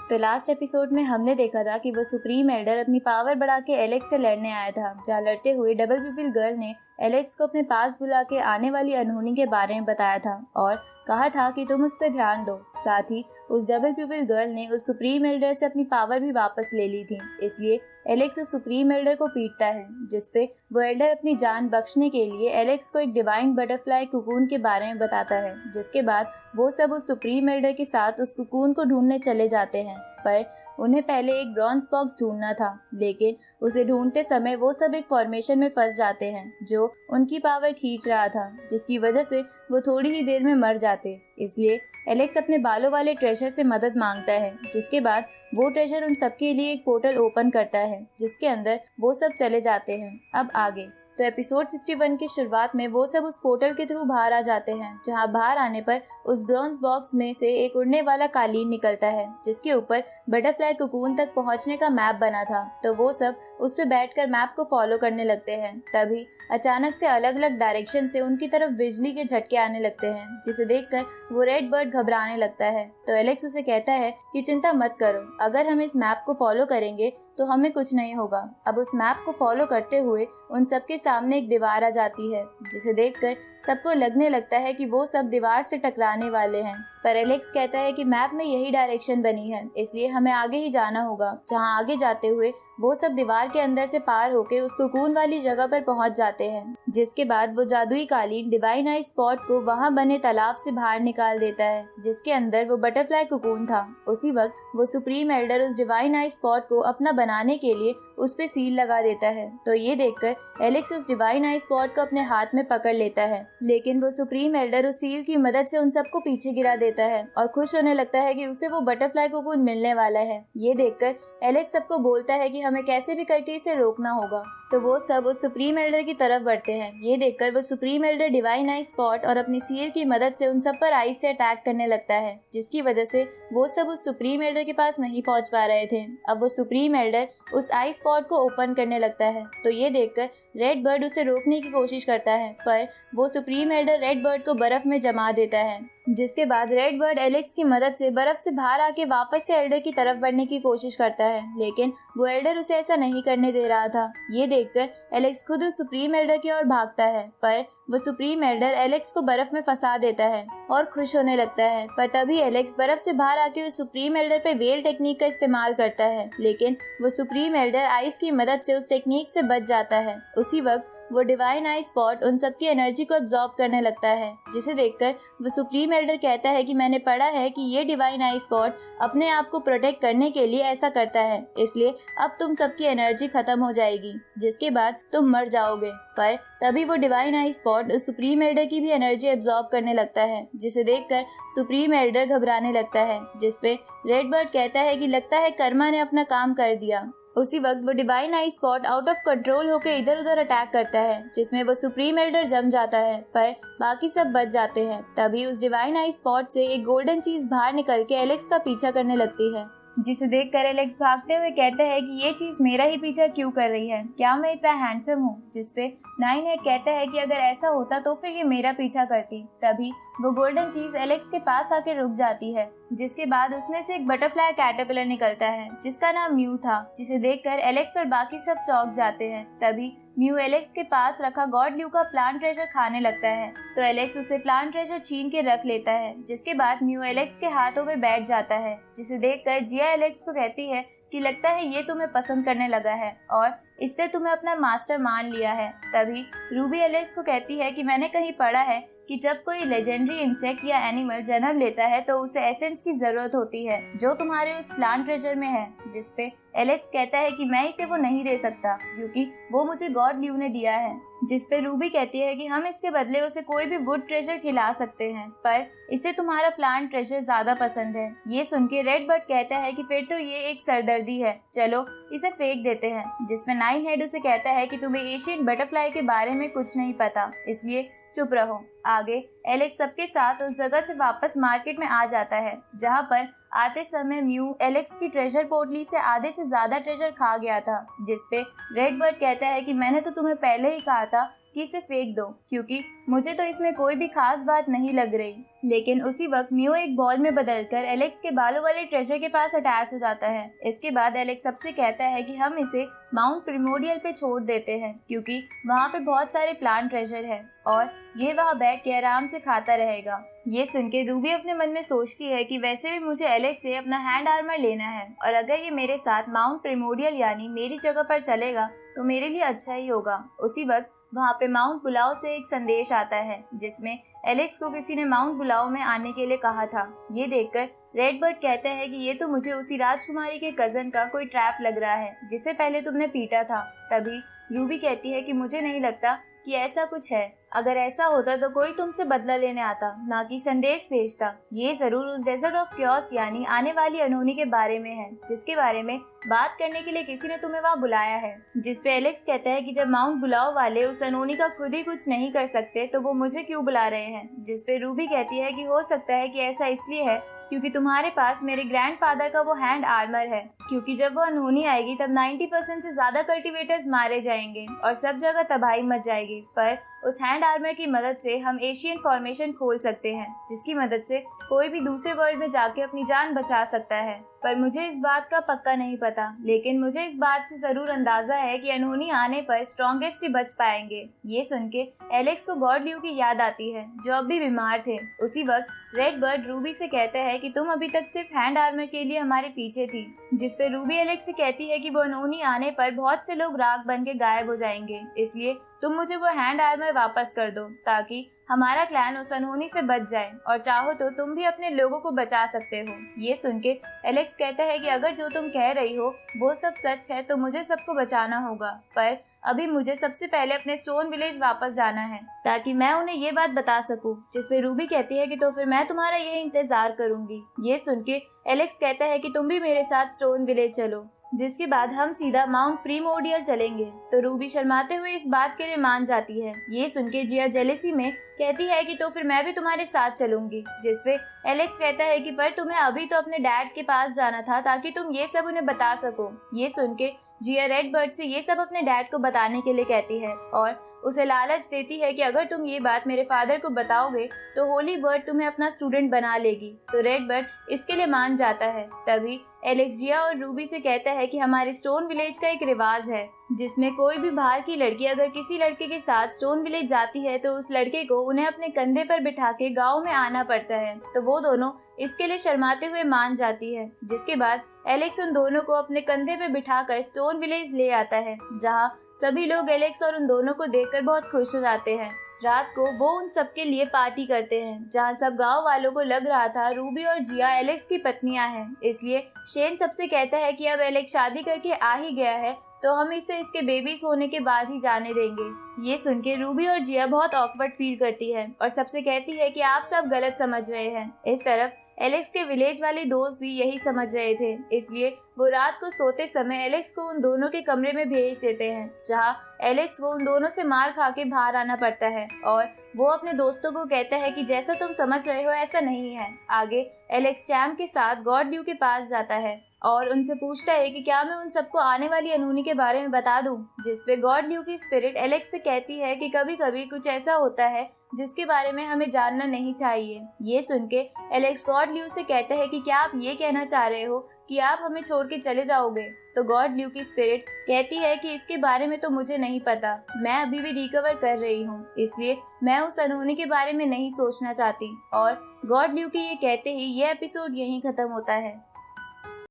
तो last episode में हमने देखा था कि वो सुप्रीम एल्डर अपनी पावर बढ़ा के एलेक्स से लड़ने आया था, जहाँ लड़ते हुए डबल पिपिल गर्ल ने एलेक्स को अपने पास बुला के आने वाली अनहोनी के बारे में बताया था और कहा था कि तुम उस पर ध्यान दो। साथ ही उस डबल पिपिल गर्ल ने उस सुप्रीम एल्डर से अपनी पावर भी वापस ले ली थी, इसलिए एलेक्स उस सुप्रीम एल्डर को पीटता है, जिसपे वो एल्डर अपनी जान बख्शने के लिए एलेक्स को एक डिवाइन बटरफ्लाई कुकून के बारे में बताता है। जिसके बाद वो सब उस सुप्रीम एल्डर के साथ उस कुकून को ढूंढने चले जाते हैं, पर उन्हें पहले एक ब्रॉन्ज बॉक्स ढूंढना था, लेकिन उसे ढूंढते समय वो सब एक फॉर्मेशन में फंस जाते हैं जो उनकी पावर खींच रहा था, जिसकी वजह से वो थोड़ी ही देर में मर जाते। इसलिए एलेक्स अपने बालों वाले ट्रेजर से मदद मांगता है, जिसके बाद वो ट्रेजर उन सबके लिए एक पोर्टल ओपन करता है, जिसके अंदर वो सब चले जाते हैं। अब आगे तो एपिसोड 61 की शुरुआत में वो सब उस पोर्टल के थ्रू बाहर आ जाते हैं, जहां बाहर आने पर उस ब्रॉन्ज बॉक्स में से एक उड़ने वाला कालीन निकलता है, जिसके ऊपर बटरफ्लाई कुकून तक पहुंचने का मैप बना था। तो वो सब उस पे बैठकर मैप को फॉलो करने लगते हैं। तभी अचानक से अलग अलग डायरेक्शन से उनकी तरफ बिजली के झटके आने लगते हैं, जिसे देखकर वो रेड बर्ड घबराने लगता है। तो एलेक्स उसे कहता है कि चिंता मत करो, अगर हम इस मैप को फॉलो करेंगे तो हमें कुछ नहीं होगा। अब उस मैप को फॉलो करते हुए उन सबके सामने एक दीवार आ जाती है, जिसे देखकर सबको लगने लगता है कि वो सब दीवार से टकराने वाले हैं, पर एलेक्स कहता है कि मैप में यही डायरेक्शन बनी है, इसलिए हमें आगे ही जाना होगा। जहां आगे जाते हुए वो सब दीवार के अंदर से पार होके उस कुकून वाली जगह पर पहुंच जाते हैं, जिसके बाद वो जादुई कालीन डिवाइन आई स्पॉट को वहां बने तालाब से बाहर निकाल देता है, जिसके अंदर वो बटरफ्लाई कुकून था। उसी वक्त वो सुप्रीम एल्डर उस डिवाइन आई स्पॉट को अपना बनाने के लिए उस पे सील लगा देता है। तो ये देखकर एलेक्स उस डिवाइन आई स्पॉट को अपने हाथ में पकड़ लेता है, लेकिन वो सुप्रीम एल्डर उस सील की मदद से उन सबको पीछे गिरा देता है और खुश होने लगता है कि उसे वो बटरफ्लाई कुकून मिलने वाला है। ये देखकर एलेक्स सबको बोलता है कि हमें कैसे भी करके इसे रोकना होगा। तो वो सब उस सुप्रीम एल्डर की तरफ बढ़ते हैं। ये देखकर वो supreme Elder divine I spot और अपनी सील की मदद से उन सब पर आइस से अटैक करने लगता है, जिसकी वजह से वो सब उस सुप्रीम एल्डर के पास नहीं पहुंच पा रहे थे। अब वो सुप्रीम एल्डर उस आई स्पॉट को ओपन करने लगता है। तो ये देखकर रेड बर्ड उसे रोकने की कोशिश करता है, पर वो सुप्रीम एल्डर रेड बर्ड को बर्फ में जमा देता है, जिसके बाद रेड बर्ड एलेक्स की मदद से बर्फ से बाहर आके वापस से एल्डर की तरफ बढ़ने की कोशिश करता है, लेकिन वो एल्डर उसे ऐसा नहीं करने दे रहा था। ये देखकर एलेक्स खुद उस सुप्रीम एल्डर की ओर भागता है, पर वो सुप्रीम एल्डर एलेक्स को बर्फ में फंसा देता है और खुश होने लगता है। पर तभी एलेक्स बर्फ से बाहर आके उस सुप्रीम एल्डर पे वेल टेक्निक का इस्तेमाल करता है, लेकिन वो सुप्रीम एल्डर आइस की मदद से उस टेक्निक से बच जाता है। उसी वक्त वो डिवाइन आई स्पॉट उन सबकी एनर्जी को एब्जॉर्ब करने लगता है, जिसे देखकर वो सुप्रीम एल्डर कहता है कि मैंने पढ़ा है कि ये डिवाइन आई स्पॉट अपने आप को प्रोटेक्ट करने के लिए ऐसा करता है, इसलिए अब तुम सबकी एनर्जी खत्म हो जाएगी, जिसके बाद तुम मर जाओगे। पर तभी वो डिवाइन आई स्पॉट उस सुप्रीम एल्डर की भी एनर्जी एब्जॉर्ब करने लगता है, जिसे देखकर सुप्रीम एल्डर घबराने लगता है, जिसपे रेड बर्ड कहता है कि लगता है कर्मा ने अपना काम कर दिया। उसी वक्त वो divine I spot out of control होकर इधर उधर अटैक करता है, जिसमें वो सुप्रीम एल्डर जम जाता है, पर बाकी सब बच जाते हैं। तभी उस डिवाइन आई स्पॉट से एक गोल्डन चीज बाहर निकल के एलेक्स का पीछा करने लगती है, जिसे देखकर एलेक्स भागते हुए कहता है कि ये चीज मेरा ही पीछा क्यों कर रही है, क्या मैं इतना हैंडसम हूँ? जिसपे नाइन हेड कहता है कि अगर ऐसा होता तो फिर ये मेरा पीछा करती। तभी वो गोल्डन चीज एलेक्स के पास आके रुक जाती है, जिसके बाद उसमें से एक बटरफ्लाई कैटरपिलर निकलता है, जिसका नाम म्यू था, जिसे देखकर एलेक्स और बाकी सब चौंक जाते हैं। तभी म्यू एलेक्स के पास रखा गॉड ल्यू का प्लांट ट्रेजर खाने लगता है, तो एलेक्स उसे प्लांट ट्रेजर छीन के रख लेता है, जिसके बाद म्यू एलेक्स के हाथों में बैठ जाता है, जिसे देखकर जिया एलेक्स को कहती है कि लगता है ये तुम्हें पसंद करने लगा है और इसने तुम्हें अपना मास्टर मान लिया है। तभी रूबी एलेक्स को कहती है कि मैंने कहीं पढ़ा है कि जब कोई लेजेंडरी इंसेक्ट या एनिमल जन्म लेता है तो उसे एसेंस की जरूरत होती है, जो तुम्हारे उस प्लांट ट्रेजर में है। जिसपे एलेक्स कहता है कि मैं इसे वो नहीं दे सकता, क्योंकि वो मुझे गॉड ल्यू ने दिया है। जिसपे रूबी कहती है कि हम इसके बदले उसे कोई भी वुड ट्रेजर खिला सकते हैं, पर इसे तुम्हारा प्लांट ट्रेजर ज्यादा पसंद है। ये सुन के रेड बर्ड कहता है कि फिर तो ये एक सरदर्दी है, चलो इसे फेंक देते हैं। जिसमें नाइन हेड उसे कहता है कि तुम्हें एशियन बटरफ्लाई के बारे में कुछ नहीं पता, इसलिए चुप रहो। आगे एलेक्स सबके साथ उस जगह से वापस मार्केट में आ जाता है, जहाँ पर आते समय म्यू एलेक्स की ट्रेजर पोटली से आधे से ज्यादा ट्रेजर खा गया था। जिसपे रेड बर्ड कहता है कि मैंने तो तुम्हें पहले ही कहा था कि इसे फेंक दो क्योंकि मुझे तो इसमें कोई भी खास बात नहीं लग रही। लेकिन उसी वक्त मियो एक बॉल में बदलकर एलेक्स के बालों वाले ट्रेजर के पास अटैच हो जाता है। इसके बाद एलेक्स सबसे कहता है कि हम इसे माउंट प्रिमोडियल पे छोड़ देते हैं क्योंकि वहाँ पे बहुत सारे प्लांट ट्रेजर है और ये वहाँ बैठ के आराम से खाता रहेगा। ये सुन के रूबी अपने मन में सोचती है कि वैसे भी मुझे एलेक्स से अपना हैंड आर्मर लेना है और अगर ये मेरे साथ माउंट प्रिमोडियल यानी मेरी जगह पर चलेगा तो मेरे लिए अच्छा ही होगा। उसी वक्त वहाँ पे माउंट बुलाओ से एक संदेश आता है जिसमें एलेक्स को किसी ने माउंट बुलाओ में आने के लिए कहा था। ये देखकर रेडबर्ड कहता है कि ये तो मुझे उसी राजकुमारी के कजन का कोई ट्रैप लग रहा है जिसे पहले तुमने पीटा था। तभी रूबी कहती है कि मुझे नहीं लगता कि ऐसा कुछ है। अगर ऐसा होता तो कोई तुमसे बदला लेने आता, ना कि संदेश भेजता। ये जरूर उस डेजर्ट ऑफ क्योस यानी आने वाली अनहोनी के बारे में है जिसके बारे में बात करने के लिए किसी ने तुम्हें वहाँ बुलाया है। जिसपे एलेक्स कहता है कि जब माउंट बुलाओ वाले उस अनहोनी का खुद ही कुछ नहीं कर सकते तो वो मुझे क्यों बुला रहे हैं। जिसपे रूबी कहती है कि हो सकता है कि ऐसा इसलिए है क्योंकि तुम्हारे पास मेरे ग्रैंडफादर का वो हैंड आर्मर है, क्योंकि जब वो अनहोनी आएगी तब 90% से ज्यादा कल्टीवेटर्स मारे जाएंगे और सब जगह तबाही मच जाएगी। पर उस हैंड आर्मर की मदद से हम एशियन फॉर्मेशन खोल सकते हैं जिसकी मदद से कोई भी दूसरे वर्ल्ड में जाके अपनी जान बचा सकता है। पर मुझे इस बात का पक्का नहीं पता, लेकिन मुझे इस बात से जरूर अंदाजा है कि अनहोनी आने पर स्ट्रॉन्गेस्ट ही बच पाएंगे। ये सुन के एलेक्स को गॉड ल्यू की याद आती है जो अब भी बीमार थे। उसी वक्त रेडबर्ड रूबी से कहता है कि तुम अभी तक सिर्फ हैंड आर्मर के लिए हमारे पीछे थी। जिसपे रूबी एलेक्स से कहती है कि वो अनहोनी आने पर बहुत से लोग राख बन के गायब हो जाएंगे, इसलिए तुम मुझे वो हैंड आर्मर वापस कर दो ताकि हमारा क्लैन उस अनहोनी से बच जाए और चाहो तो तुम भी अपने लोगों को बचा सकते हो। ये सुन के एलेक्स कहता है कि अगर जो तुम कह रही हो वो सब सच है तो मुझे सबको बचाना होगा, पर अभी मुझे सबसे पहले अपने स्टोन विलेज वापस जाना है ताकि मैं उन्हें ये बात बता सकूं। जिसपे रूबी कहती है कि तो फिर मैं तुम्हारा यही इंतजार करूंगी। ये सुन के एलेक्स कहता है कि तुम भी मेरे साथ स्टोन विलेज चलो, जिसके बाद हम सीधा माउंट प्रीमोडियल चलेंगे। तो रूबी शर्माते हुए इस बात के लिए मान जाती है। ये सुन के जिया जेलेसी में कहती है कि तो फिर मैं भी तुम्हारे साथ चलूंगी। जिसपे एलेक्स कहता है कि पर तुम्हें अभी तो अपने डैड के पास जाना था ताकि तुम ये सब उन्हें बता सको। ये सुन के जिया रेडबर्ड से ये सब अपने डैड को बताने के लिए कहती है और उसे लालच देती है कि अगर तुम ये बात मेरे फादर को बताओगे तो होली बर्ड तुम्हें अपना स्टूडेंट बना लेगी। तो रेडबर्ड इसके लिए मान जाता है। तभी एलेक्स जिया और रूबी से कहता है कि हमारे स्टोन विलेज का एक रिवाज है जिसमें कोई भी बाहर की लड़की अगर किसी लड़के के साथ स्टोन विलेज जाती है तो उस लड़के को उन्हें अपने कंधे पर बिठा के गाँव में आना पड़ता है। तो वो दोनों इसके लिए शर्माते हुए मान जाती है। जिसके बाद एलेक्स उन दोनों को अपने कंधे पे बिठाकर स्टोन विलेज ले आता है जहाँ सभी लोग एलेक्स और उन दोनों को देखकर बहुत खुश हो जाते हैं। रात को वो उन सबके लिए पार्टी करते हैं जहाँ सब गांव वालों को लग रहा था रूबी और जिया एलेक्स की पत्नियां हैं, इसलिए शेन सबसे कहता है कि अब एलेक्स शादी करके आ ही गया है तो हम इसे इसके बेबीज होने के बाद ही जाने देंगे। ये सुन के रूबी और जिया बहुत ऑकवर्ड फील करती है और सबसे कहती है कि आप सब गलत समझ रहे हैं। इस तरफ एलेक्स के विलेज वाले दोस्त भी यही समझ रहे थे, इसलिए वो रात को सोते समय एलेक्स को उन दोनों के कमरे में भेज देते हैं जहाँ एलेक्स को उन दोनों से मार खा के बाहर आना पड़ता है और वो अपने दोस्तों को कहता है कि जैसा तुम समझ रहे हो ऐसा नहीं है। आगे एलेक्स चैम के साथ गॉड ल्यू के पास जाता है और उनसे पूछता है कि क्या मैं उन सबको आने वाली अनहोनी के बारे में बता दूं। जिसपे गॉड ल्यू की स्पिरिट एलेक्स से कहती है कि कभी कभी कुछ ऐसा होता है जिसके बारे में हमें जानना नहीं चाहिए। ये सुन के एलेक्स गॉड ल्यू से कहता है कि क्या आप ये कहना चाह रहे हो कि आप हमें छोड़ के चले जाओगे। तो गॉड ल्यू की स्पिरिट कहती है कि इसके बारे में तो मुझे नहीं पता, मैं अभी भी रिकवर कर रही हूँ, इसलिए मैं उस अनहोनी के बारे में नहीं सोचना चाहती। और गॉड ल्यू के ये कहते ही ये एपिसोड यहीं खत्म होता है।